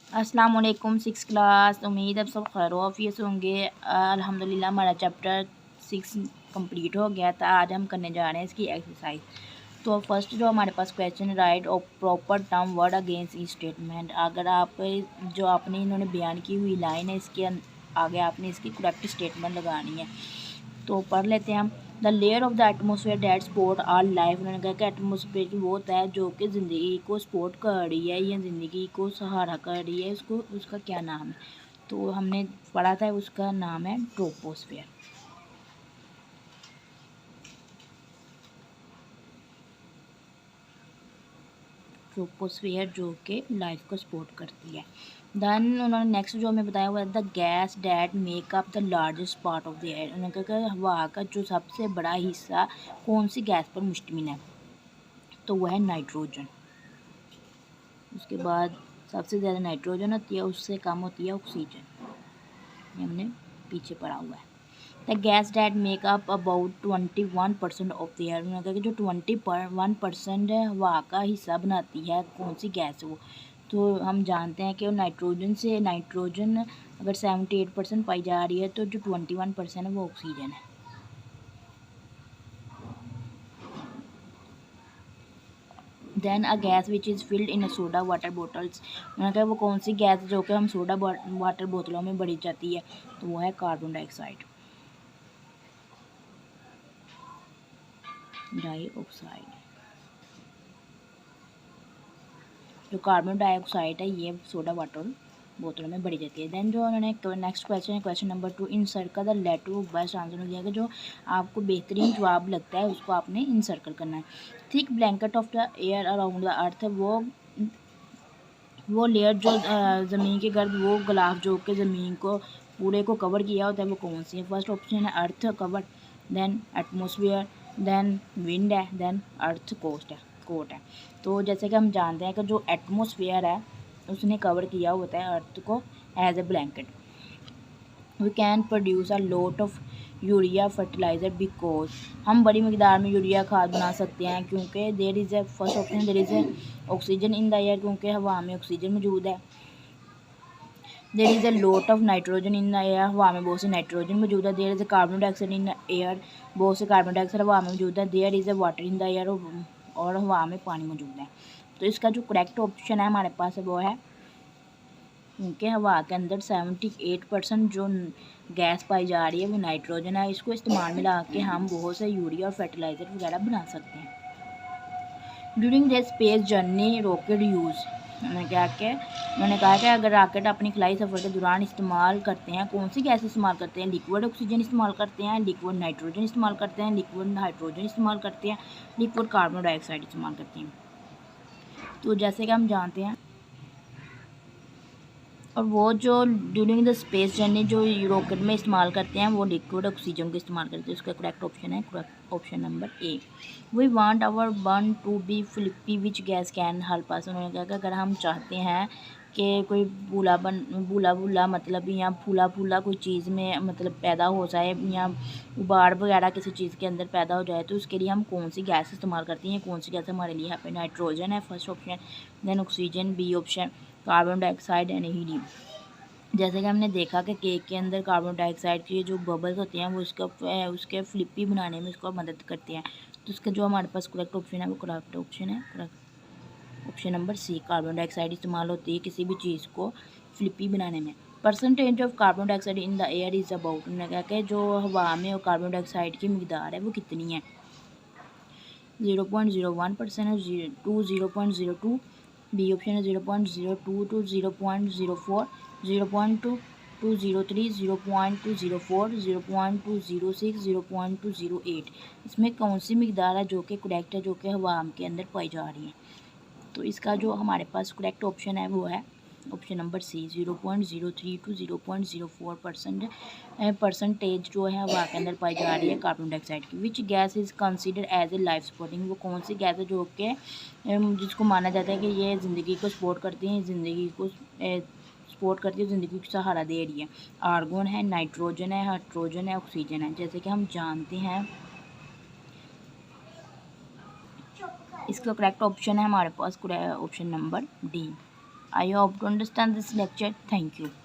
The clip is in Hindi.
अस्सलाम वालेकुम। सिक्स क्लास, उम्मीद अब सब खैर वाफियत से होंगे। अल्हम्दुलिल्लाह हमारा चैप्टर 6 कंप्लीट हो गया था। आज हम करने जा रहे हैं इसकी एक्सरसाइज। तो फर्स्ट जो हमारे पास क्वेश्चन, राइट और proper term word against e statement. अगर आप जो आपने इन्होंने बयान की हुई लाइन है इसके आगे आपने इसकी करेक्ट स्टेटमेंट लगानी है। तो पढ़ लेते हैं हम। The layer of the atmosphere that support all life. उन्होंने कहा कि एटमोसफेयर की वो होता है जो कि ज़िंदगी को सपोर्ट कर रही है या ज़िंदगी को सहारा कर रही है, उसको उसका क्या नाम है। तो हमने पढ़ा था उसका नाम है ट्रोपोस्फेयर। ट्रोपोस्फेयर जो कि लाइफ को सपोर्ट करती है। दैन उन्होंने नेक्स्ट जो हमें बताया हुआ है the gas that make up the largest part of the air. उन्होंने कहा कि हवा का जो सबसे बड़ा हिस्सा कौन सी गैस पर मुश्तमिल है, तो वह है नाइट्रोजन। उसके बाद सबसे ज़्यादा नाइट्रोजन होती है, उससे कम होती है ऑक्सीजन। ये हमने पीछे पढ़ा हुआ है। The gas that make up about 21% of the air. उन्होंने कहा कि जो 21% हवा का हिस्सा बनाती है, कौन सी गैस है वो। तो हम जानते हैं कि नाइट्रोजन से नाइट्रोजन अगर 78% पाई जा रही है, तो जो 21% है वो ऑक्सीजन है। Then a gas which is filled in soda water bottles. उन्होंने कहा वो कौन सी गैस जो कि हम सोडा वाटर बोतलों में भरी जाती है, तो वो है कार्बन डाइऑक्साइड। जो कार्बन डाइऑक्साइड है ये सोडा वाटर बोतलों में भरी जाती है। देन जो उन्होंने नेक्स्ट क्वेश्चन है question number 2, encircle the letter of best answer दिया कि जो आपको बेहतरीन जवाब लगता है उसको आपने इन सर्कल करना है। Thick blanket of the air around the earth, वो लेयर जो ज़मीन के गर्द वो गिलाफ जो कि ज़मीन को पूरे को कवर किया होता है, वो कौन सी है। फर्स्ट ऑप्शन है earth cover, then atmosphere, then wind है, देन अर्थ कोट है। तो जैसे कि हम जानते हैं कि जो एटमोसफियर है उसने कवर किया होता है अर्थ को as a blanket. We can produce a lot of urea fertilizer because, हम बड़ी मकदार में यूरिया खाद बना सकते हैं क्योंकि there is a first option there is a oxygen in the air, क्योंकि हवा में ऑक्सीजन मौजूद है। There is a lot of nitrogen in the air, हवा में बहुत सी नाइट्रोजन मौजूद है। There is a carbon dioxide in the air, बहुत से कार्बन डाइऑक्साइड हवा में मौजूद है। There is a water in the air, और हवा में पानी मौजूद है। तो इसका जो करेक्ट ऑप्शन है हमारे पास है वो है, क्योंकि हवा के अंदर 78% जो गैस पाई जा रही है वो नाइट्रोजन है। इसको इस्तेमाल में ला के हम बहुत से यूरिया और फर्टिलाइज़र वगैरह बना सकते हैं। During the space journey rocket use, उन्होंने कहा कि अगर रॉकेट अपनी खलाई सफ़र के दौरान इस्तेमाल करते हैं, कौन सी गैस इस्तेमाल करते हैं। लिक्विड ऑक्सीजन इस्तेमाल करते हैं, लिक्विड नाइट्रोजन इस्तेमाल करते हैं, लिक्विड हाइड्रोजन इस्तेमाल करते हैं, लिक्विड कार्बन डाइऑक्साइड इस्तेमाल करते हैं। तो जैसे कि हम जानते हैं, और वो जो ड्यूरिंग द स्पेस जर्नी जो रॉकेट में इस्तेमाल करते हैं वो लिक्विड ऑक्सीजन को इस्तेमाल करते हैं। उसका करेक्ट ऑप्शन है option number A. We want our bun to be fluffy which gas can help us. उन्होंने कहा कि अगर हम चाहते हैं कि कोई भूला मतलब या फूला कोई चीज़ में मतलब पैदा हो जाए या उबाड़ वगैरह किसी चीज़ के अंदर पैदा हो जाए, तो उसके लिए हम कौन सी गैस इस्तेमाल करते हैं, कौन सी गैस हमारे लिए यहाँ पे नाइट्रोजन है first option, then oxygen B option, carbon dioxide and helium. जैसे कि हमने देखा कि केक के अंदर कार्बन डाइऑक्साइड की जो बबल्स होती हैं वो उसके फ्लिपी बनाने में उसको मदद करती हैं। तो उसका जो हमारे पास करेक्ट ऑप्शन है वो करेक्ट ऑप्शन है option number C, carbon dioxide इस्तेमाल होती है किसी भी चीज़ को फ्लिपी बनाने में। Percentage of carbon dioxide in the air is about, उन्होंने कहा कि जो हवा में और कार्बन डाइऑक्साइड की मकदार है वो कितनी है। 0.01% है, 0.02, बी ऑप्शन है 0.02 टू 0.04, 0.203, 0.204, 0.206, 0.208। इसमें कौन सी मकदार है जो कि करेक्ट है, जो कि हवा के अंदर पाई जा रही है। तो इसका जो हमारे पास करेक्ट ऑप्शन है वो है option number C, 0.03 to 0.04% percentage जो है हवा के अंदर पाई जा रही है कार्बन डाइऑक्साइड की। Which gas is consider as a life supporting, वो कौन सी गैस है जो कि जिसको माना जाता है कि ये ज़िंदगी को सपोर्ट करती है, ज़िंदगी को सपोर्ट करती है, ज़िंदगी को सहारा दे रही है। आर्गन है, नाइट्रोजन है, हाइड्रोजन है, ऑक्सीजन है। जैसे कि हम जानते हैं इसका करेक्ट ऑप्शन है हमारे पास option number D. I hope to understand this lecture. Thank you.